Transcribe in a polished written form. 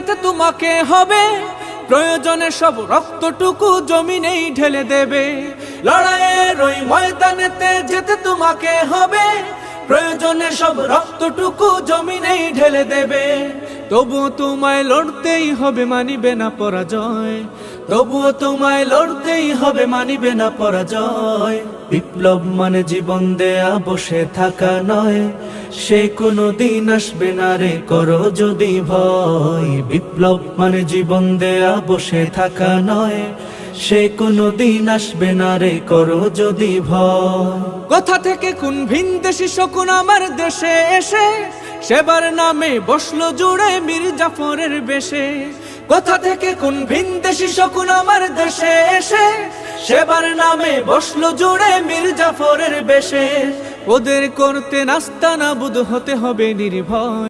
যেতে তোমাকে হবে, প্রয়োজনে সব রক্তটুকু জমিনেই ঢেলে দেবে। লড়াইয়ের ওই ময়দানেতে যেতে তোমাকে হবে, প্রয়োজনে সব রক্তটুকু জমিনেই ঢেলে দেবে। তবুও তোমায় লড়তেই হবে, মানিবে না পরাজয়। তবুও তোমায় লড়তেই হবে, মানিবে না পরাজয়। বিপ্লব মানে জীবন দেয়া বসে থাকা নয়, সে কোনো দিন আসবে না রে করো যদি ভয়। বিপ্লব মানে জীবন দেয়া বসে থাকা নয়, সে কোনো দিন আসবে না রে করো যদি ভয়। কোথা থেকে কোন ভিনদেশী শকুন আমার দেশে এসে সেবার নামে বসলো জুড়ে মীর জাফরের বেশে। কোথা থেকে কোন ভিনদেশী শকুন আমার দেশে এসে সেবার নামে বসলো জুড়ে মীর জাফরের বেশে। ওদের করতে নাস্তানাবুদ হতে হবে নির্ভয়।